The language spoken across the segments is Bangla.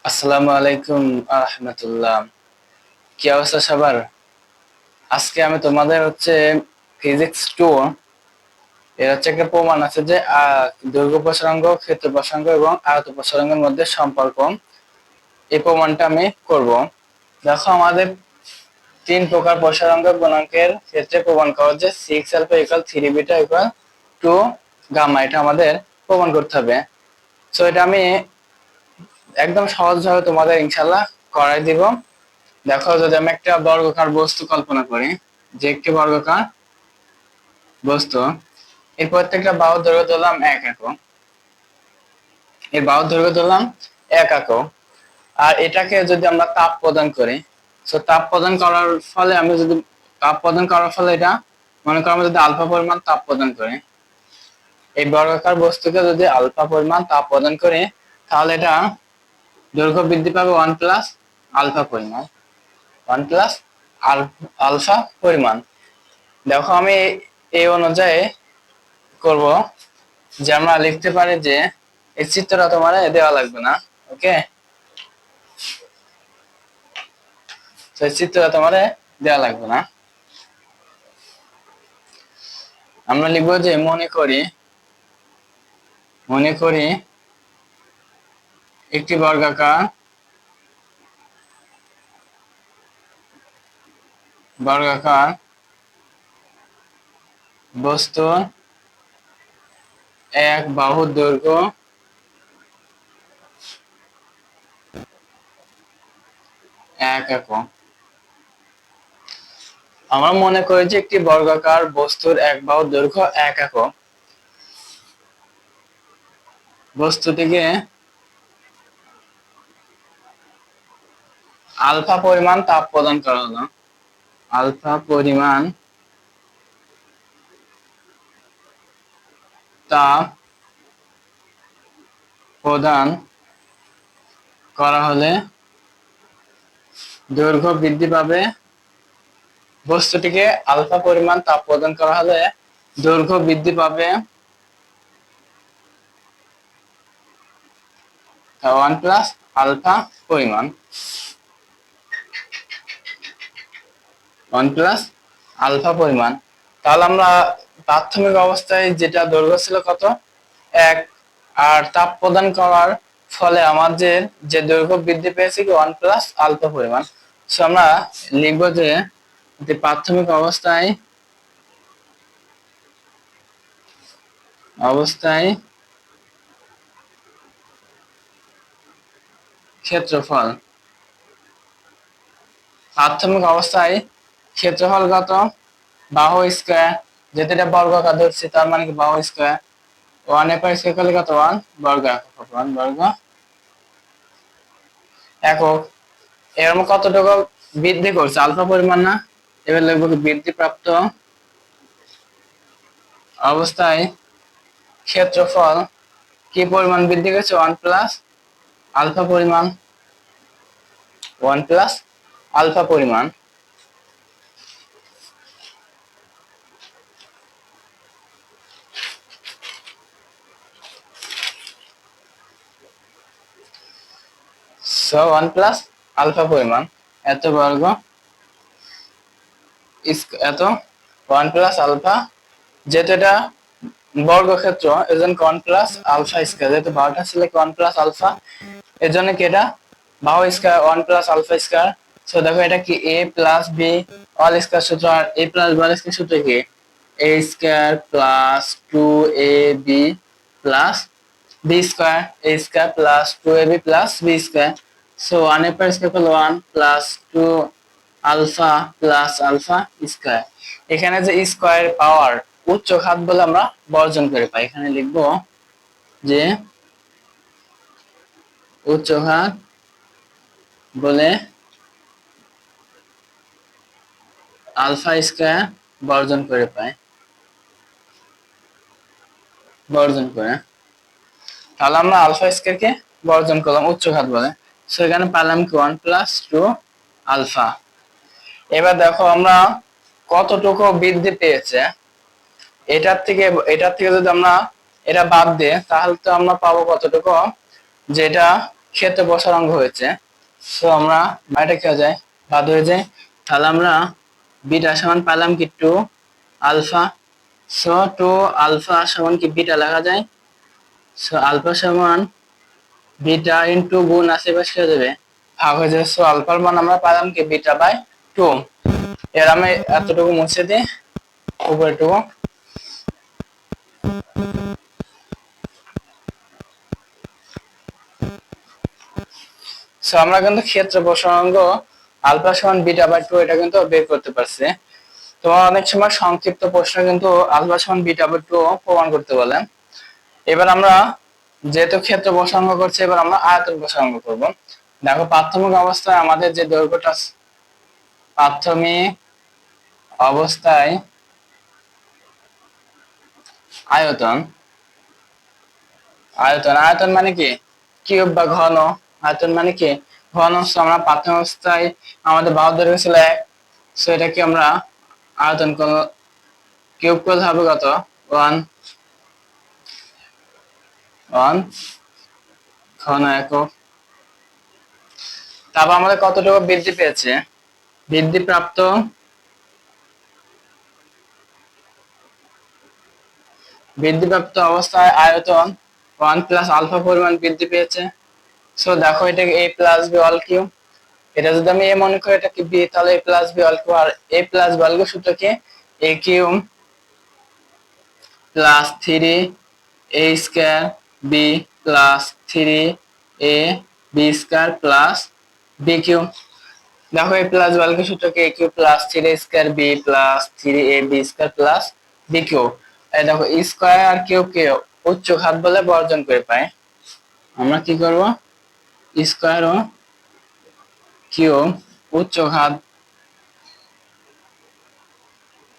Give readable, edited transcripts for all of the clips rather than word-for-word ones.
আসসালামু আলাইকুম আহমতুল্লাহ। কি অবস্থা সবার? আজকে আমি তোমাদের ফিজিক্স টু এর একটা প্রমাণ আছে যে দৈর্ঘ্য প্রসারণ, ক্ষেত্র প্রসারণ এবং আয়ত প্রসারণের মধ্যে সম্পর্ক। এই প্রমাণটা আমি করব। দেখো, আমাদের তিন প্রকার প্রসারণ গুণাঙ্কের ক্ষেত্রে প্রমাণ করা যে 6 alpha equal 3 beta equal 2 gamma, এটা আমাদের প্রমাণ করতে হবে। সো এটা আমি একদম সহজভাবে তোমাদের ইনশাল্লাহ করাই দিব। দেখো, যদি আমি একটা বর্গাকার বস্তু কল্পনা করি, যে একটি বর্গাকার বস্তু, এর প্রত্যেকটা বাহুর দৈর্ঘ্য ধরলাম 1 একক, এর বাহুর দৈর্ঘ্য ধরলাম 1 একক। আর এটাকে যদি আমরা তাপ প্রদান করি, তাপ প্রদান করার ফলে এটা মনে করো, আমরা যদি আলফা পরিমাণ তাপ প্রদান করি, এই বর্গাকার বস্তুকে যদি আলফা পরিমাণ তাপ প্রদান করি, তাহলে এটা দৈর্ঘ্য বৃদ্ধি পাবে 1 প্লাস আলফা পরিমাণ, 1 প্লাস আলফা পরিমাণ। দেখো, আমি এই অনুযায়ী করব যে আমরা লিখতে পারি যে এই চিত্রটা তোমার দেওয়া লাগবে না। ওকে, তো এই চিত্রটা তোমার দেওয়া লাগবে না। আমরা লিখবো যে মনে করি একটি বর্গাকার বস্তুর এক বাহুর দৈর্ঘ্য 1 একক। আমরা মনে করি যে একটি বর্গাকার বস্তুর এক বাহুর দৈর্ঘ্য 1 একক। বস্তুটিকে আলফা পরিমাণ তাপ প্রদান করা হলো, আলফা পরিমাণ তাপ প্রদান করা হলে দৈর্ঘ্য বৃদ্ধি পাবে। বস্তুটিকে আলফা পরিমাণ তাপ প্রদান করা হলে দৈর্ঘ্য বৃদ্ধি পাবে 1 প্লাস আলফা পরিমাণ, 1 প্লাস আলফা পরিমাণ। তাহলে আমরা প্রাথমিক অবস্থায় যেটা দৈর্ঘ্য ছিল কত, 1, আর তাপ প্রদান করার ফলে আমাদের যে দৈর্ঘ্য বৃদ্ধি পেয়েছে কি 1 প্লাস আলফা পরিমাণ। সো আমরা লিখবো যে প্রাথমিক অবস্থায় ক্ষেত্রফল, প্রাথমিক অবস্থায় ক্ষেত্রফল কত, বাহু স্কয়ার, যেহেতু এটা বর্গাকার ধরছি তার মানে কি বাহু স্কয়ার, 1 এর পর স্কয়ার করলে কত, 1 বর্গ একক, 1 বর্গ একক। এর মধ্যে কতটুকু বৃদ্ধি করছে, আলফা পরিমাণ না, এবার লিখবো বৃদ্ধি প্রাপ্ত অবস্থায় ক্ষেত্রফল কি পরিমাণ বৃদ্ধি করেছে, 1 প্লাস আলফা পরিমাণ, 1 প্লাস আলফা পরিমাণ। সো 1 প্লাস আলফা পরিমাণ এত বর্গ এত 1 প্লাস আলফা, যেহেতু এটা বর্গক্ষেত্র এজন্য 1 প্লাস আলফা স্কয়ার, যেহেতু বাহুটা ছিল 1 প্লাস আলফা, এর জন্য কি এটা বাহু square 1 plus alpha square. So দেখো, এটা কি a plus b all square সূত্র, আর a plus b all square সূত্র কি a square plus 2ab plus b square, a square plus 2ab plus b square. So 1 এর পর স্কয়ার করলে 1 plus 2 alpha plus alpha square. এখানে যে স্কয়ার পাওয়ার উচ্চ ঘাত বলে আমরা বর্জন করে পাই, এখানে লিখবো যে উচ্চ ঘাত বলে আলফা স্কয়ার বর্জন করে পাই, বর্জন করে। তাহলে আমরা আলফা স্কয়ারকে বর্জন করলাম উচ্চ ঘাত বলে, সো এখানে পেলাম কি 1 প্লাস 2 আলফা। এবার দেখো আমরা কতটুকু বৃদ্ধি পেয়েছে, এটার থেকে যদি আমরা এটা বাদ দিই, তাহলে তো আমরা পাবো কতটুকু, যেটা ক্ষেত্র প্রসারাঙ্গ হয়েছে। সো আমরা এটা কি হয়ে যায়, বাদ হয়ে যায়। তাহলে আমরা বিটা সমান পেলাম কি 2 আলফা। সো 2 আলফা সমান কি বিটা লেখা যায়। সো আলফা সমান বিটা ইনটু গুণ আশেপাশে হয়ে যাবে, ভাগ হয়ে যাবে। সো আলফার মান আমরা পেলাম কি বিটা বাই 2। এর আমি এতটুকু মুছে দিই উপরেটুকু। সো আমরা কিন্তু ক্ষেত্র প্রসারাঙ্গ আলফা সমান বিটা বাই 2 এটা কিন্তু বের করতে পারছি। তোমার অনেক সময় সংক্ষিপ্ত প্রশ্ন কিন্তু আলফা সমান বিটা বাই 2 প্রমাণ করতে বলে। এবার আমরা যেহেতু ক্ষেত্র প্রসারাঙ্গ করছি, এবার আমরা আয়তন প্রসারাঙ্গ করব। দেখো প্রাথমিক অবস্থায় আমাদের যে দৈর্ঘ্যটা, প্রাথমিক অবস্থায় আয়তন, আয়তন আয়তন মানে কি কিউব বা ঘন। আয়তন মানে কি ঘন। আমরা প্রাথমিক অবস্থায় আমাদের বাহুর দৈর্ঘ্য ছিল 1। সো এটা কি আমরা আয়তন কিউব করলে হবে কত 1 ঘন একক। তারপর আমাদের কতটুকু বৃদ্ধি পেয়েছে, বৃদ্ধিপ্রাপ্ত অবস্থায় আয়তন 1 প্লাস আলফা পরিমাণ বৃদ্ধি পেয়েছে। সো দেখো এটা a plus b all cube. এটা যদি আমি a মনে করি, এটা কি b, তাহলে a plus b all cube. আর a plus b all cube সূত্র কি a cube plus 3 a square b plus 3 a b square plus b cube. দেখো a plus b all cube সূত্র কি a cube plus 3 a square b plus 3 a b square plus b cube. এই দেখো স্কয়ার আর কিউ কে উচ্চ ঘাত বলে বর্জন করে পাই। আমরা কি করব, স্কয়ার ও কিউব উচ্চ ঘাত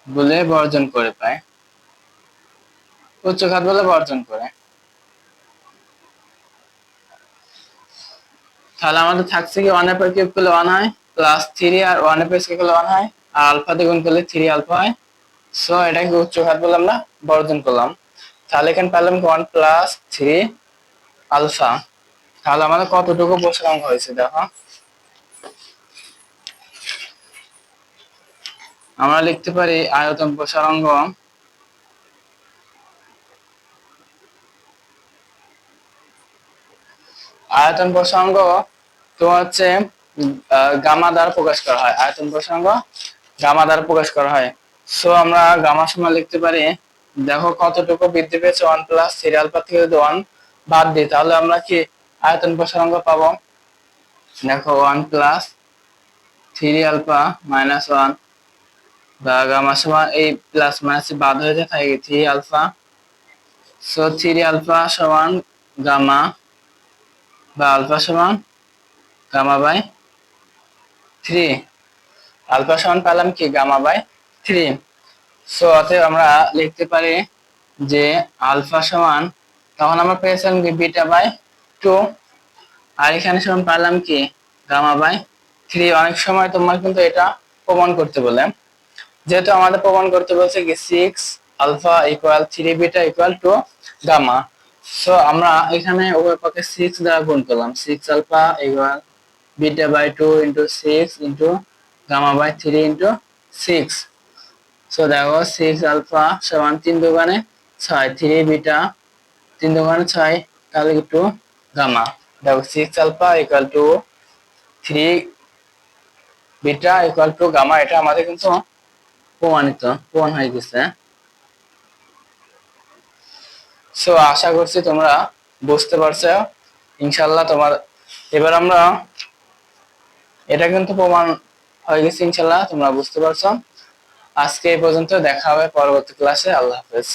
বলে বর্জন করে পায়, উচ্চ ঘাত বলে বর্জন করে। তাহলে আমাদের থাকছে কি 1 এর পর কিউব করলে 1 হয়, প্লাস 3 আর 1 এর পর স্কয়ার করলে 1 হয়, আর আলফা দিয়ে গুণ করলে 3 আলফা হয়। সো এটাকে উচ্চ ঘাত বলে আমরা বর্জন করলাম। তাহলে এখানে পেলাম 1 প্লাস 3 আলফা। তাহলে আমাদের কতটুকু প্রসারাঙ্ক হয়েছে দেখো। আমরা লিখতে পারি আয়তন প্রসারাঙ্গ তো হচ্ছে গামা দ্বারা প্রকাশ করা হয়। আয়তন প্রসারাঙ্গ গামা দ্বারা প্রকাশ করা হয়। সো আমরা গামা সমান লিখতে পারি, দেখো কতটুকু বৃদ্ধি পেয়েছে 1 প্লাস 3 আলফা থেকে যদি 1 বাদ দিই তাহলে আমরা কি আয়তন প্রসারাঙ্গ পাবো। দেখো 1 প্লাস 3 আলফা মাইনাস 1 বা গামা সমান এই প্লাস মাইনাস বাদ হয়ে যায়, থাকে 3 আলফা। সো 3 আলফা সমান গামা বা আলফা সমান গামা বাই 3। আলফা সমান পেলাম কি গামা বাই 3। সো অতএব আমরা লিখতে পারি যে আলফা সমান, তখন আমরা পেয়েছিলাম কি বিটা বাই 2, আর এখানে সমান পেলাম কি গামা বাই 3। অনেক সময় তোমার কিন্তু এটা প্রমাণ করতে বলে, যেহেতু আমাদের প্রমাণ করতে বলছে কি 6 alpha equal 3 beta equal to gamma. So আমরা এখানে উভয় পক্ষে 6 দ্বারা গুণ করলাম, 6 alpha equal beta by 2 into 6 into gamma by 3 into 6। So দেখো 6 আলফা সমান 3 দুগুণে 6, 3 বিটা 3 দুগুণে 6, তাহলে একটু গামা। দেখো 6 alpha equal to 3 beta equal to gamma, এটা আমাদের কিন্তু প্রমাণ হয়ে গেছে। সো আশা করছি তোমরা বুঝতে পারছো ইনশাআল্লাহ। এবার আমরা এটা কিন্তু প্রমাণ হয়ে গেছে ইনশাআল্লাহ, তোমরা বুঝতে পারছো। আজকে এই পর্যন্ত, দেখা হবে পরবর্তী ক্লাসে। আল্লাহ হাফেজ।